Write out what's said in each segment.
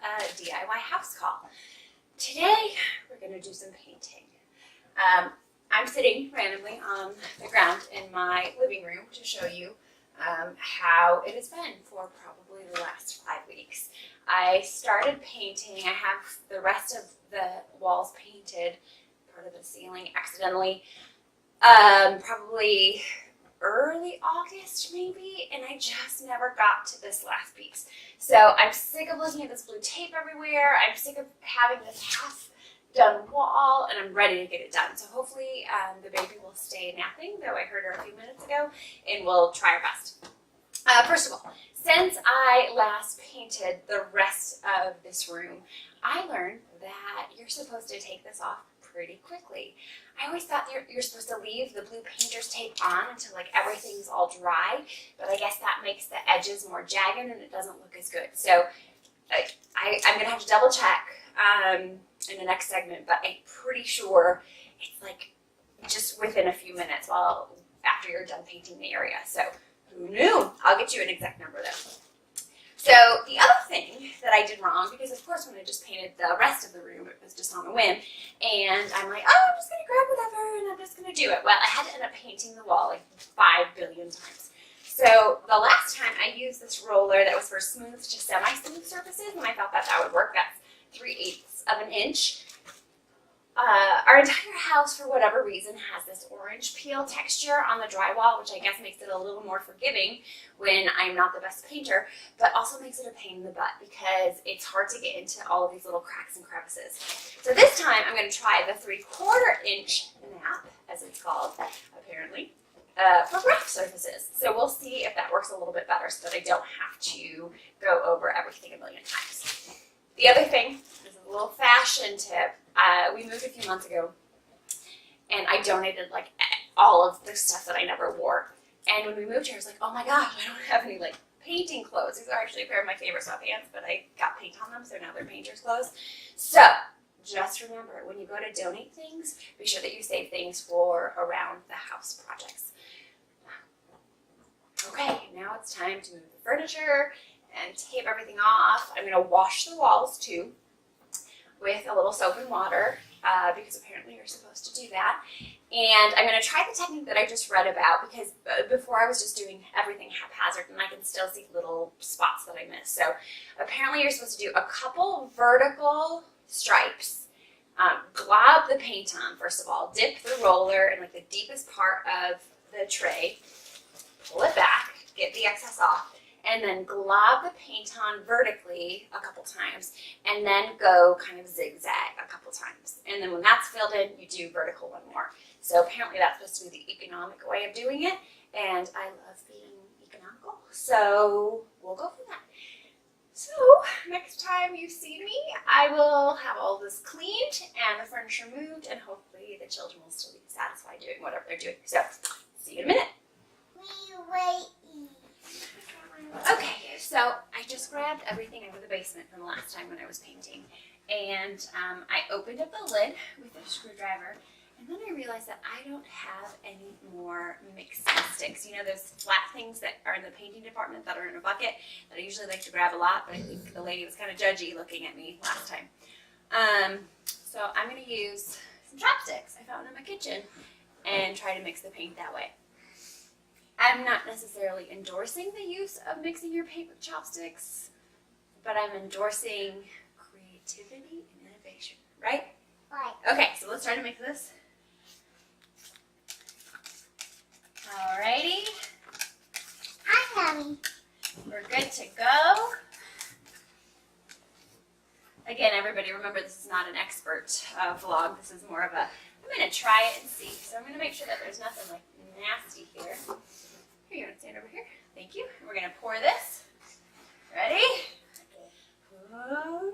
a DIY house call. Today we're going to do some painting. I'm sitting randomly on the ground in my living room to show you how it has been for probably the last 5 weeks. I started painting. I have the rest of the walls painted, part of the ceiling accidentally, probably early August maybe, and I just never got to this last piece. So I'm sick of looking at this blue tape everywhere. I'm sick of having this half done wall, and I'm ready to get it done. So hopefully the baby will stay napping, though I heard her a few minutes ago, and we'll try our best. First of all, since I last painted the rest of this room, I learned that you're supposed to take this off pretty quickly. I always thought you're supposed to leave the blue painter's tape on until like everything's all dry, but I guess that makes the edges more jagged and it doesn't look as good. So I'm gonna have to double check in the next segment, but I'm pretty sure it's like just within a few minutes after you're done painting the area. So who knew? I'll get you an exact number though. So the other thing that I did wrong, because of course when I just painted the rest of the room, it was just on a whim, and I'm like, oh, I'm just going to grab whatever, and I'm just going to do it. Well, I had to end up painting the wall like 5 billion times. So the last time I used this roller that was for smooth to semi-smooth surfaces, and I thought that would work. That's 3/8 of an inch. Our entire house, for whatever reason, has this orange peel texture on the drywall, which I guess makes it a little more forgiving when I'm not the best painter, but also makes it a pain in the butt because it's hard to get into all of these little cracks and crevices. So this time I'm going to try the 3/4 inch nap, as it's called, apparently, for rough surfaces. So we'll see if that works a little bit better so that I don't have to go over everything a million times. The other thing is a little fashion tip. We moved a few months ago, and I donated like all of the stuff that I never wore. And when we moved here, I was like, oh my gosh, I don't have any like painting clothes. These are actually a pair of my favorite sweatpants, but I got paint on them, so now they're painter's clothes. So just remember, when you go to donate things, be sure that you save things for around the house projects. Okay, now it's time to move the furniture and tape everything off. I'm going to wash the walls too with a little soap and water because apparently you're supposed to do that. And I'm going to try the technique that I just read about because before I was just doing everything haphazard and I can still see little spots that I missed. So apparently you're supposed to do a couple vertical stripes, glob the paint on first of all, dip the roller in like the deepest part of the tray, pull it back, get the excess off, and then glob the paint on vertically a couple times, and then go kind of zigzag a couple times. And then when that's filled in, you do vertical one more. So apparently that's supposed to be the economic way of doing it, and I love being economical, so we'll go for that. So next time you see me, I will have all this cleaned and the furniture moved, and hopefully the children will still be satisfied doing whatever they're doing. So see you in a minute. Okay, so I just grabbed everything out of the basement from the last time when I was painting, and I opened up the lid with a screwdriver, and then I realized that I don't have any more mixing sticks. You know those flat things that are in the painting department that are in a bucket that I usually like to grab a lot, but I think the lady was kind of judgy looking at me last time. So I'm going to use some chopsticks I found in my kitchen and try to mix the paint that way. I'm not necessarily endorsing the use of mixing your paint with chopsticks, but I'm endorsing creativity and innovation, right? Right. Okay, so let's try to mix this. Alrighty. Hi, Mommy. We're good to go. Again, everybody, remember this is not an expert vlog. This is more of a, I'm going to try it and see. So I'm going to make sure that there's nothing like nasty here. Here, you want to stand over here? Thank you. We're going to pour this. Ready? Oh,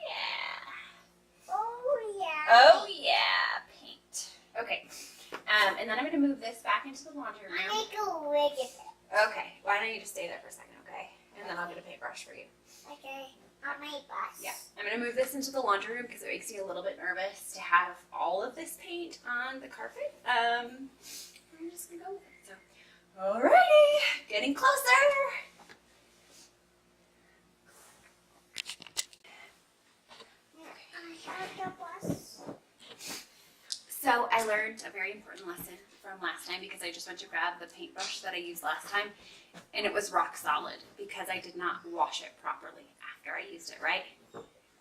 yeah. Oh, yeah. Oh, yeah. Paint. Okay. And then I'm going to move this back into the laundry room. I make a wig of it. Okay. Why don't you just stay there for a second, okay? And then I'll get a paintbrush for you. Okay. On my bus. Yeah. I'm going to move this into the laundry room because it makes me a little bit nervous to have all of this paint on the carpet. I'm just going to go with it. So, alrighty. Getting closer. So I learned a very important lesson from last time because I just went to grab the paintbrush that I used last time and it was rock solid because I did not wash it properly after I used it, right?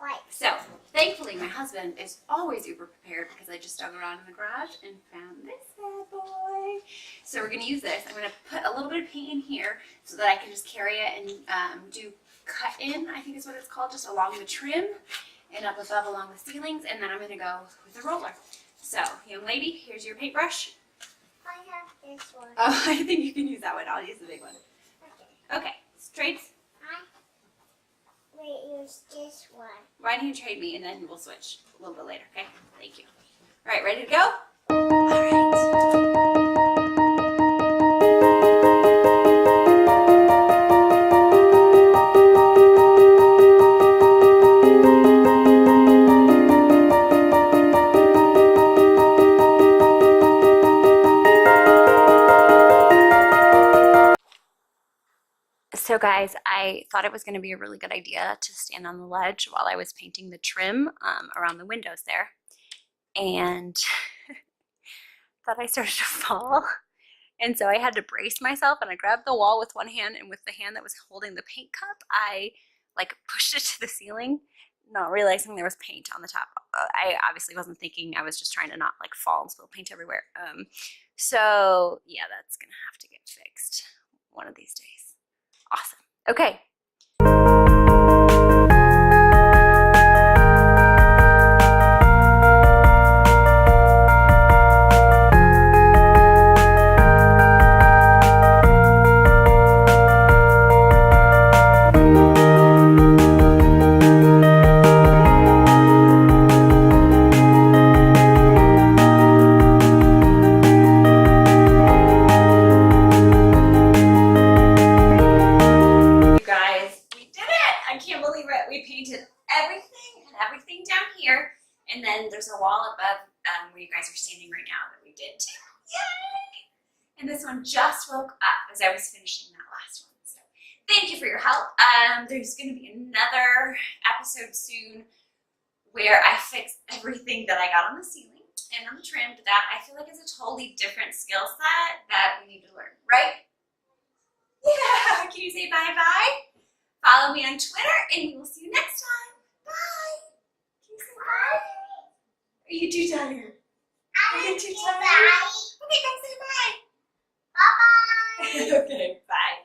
Right. So thankfully my husband is always uber prepared because I just dug around in the garage and found this bad boy. So we're going to use this. I'm going to put a little bit of paint in here so that I can just carry it and do cut in, I think is what it's called, just along the trim and up above along the ceilings, and then I'm going to go with the roller. So, young lady, here's your paintbrush. I have this one. Oh, I think you can use that one. I'll use the big one. Okay. Okay, straights. Wait, use this one. Why don't you trade me and then we'll switch a little bit later, okay? Thank you. All right, ready to go? All right. So guys, I thought it was going to be a really good idea to stand on the ledge while I was painting the trim around the windows there. And thought I started to fall. And so I had to brace myself and I grabbed the wall with one hand, and with the hand that was holding the paint cup, I like pushed it to the ceiling, not realizing there was paint on the top. I obviously wasn't thinking, I was just trying to not like fall and spill paint everywhere. So yeah, that's going to have to get fixed one of these days. Awesome. Okay. And then there's a wall above where you guys are standing right now that we did too. Yay! And this one just woke up as I was finishing that last one. So thank you for your help. There's going to be another episode soon where I fix everything that I got on the ceiling and on the trim. But that I feel like is a totally different skill set that we need to learn, right? Yeah! Can you say bye-bye? Follow me on Twitter and we will see you next time. Bye! Can you say bye? Are you too tired? Are you too tired? Bye. Okay, come say bye. Bye-bye. Okay, bye.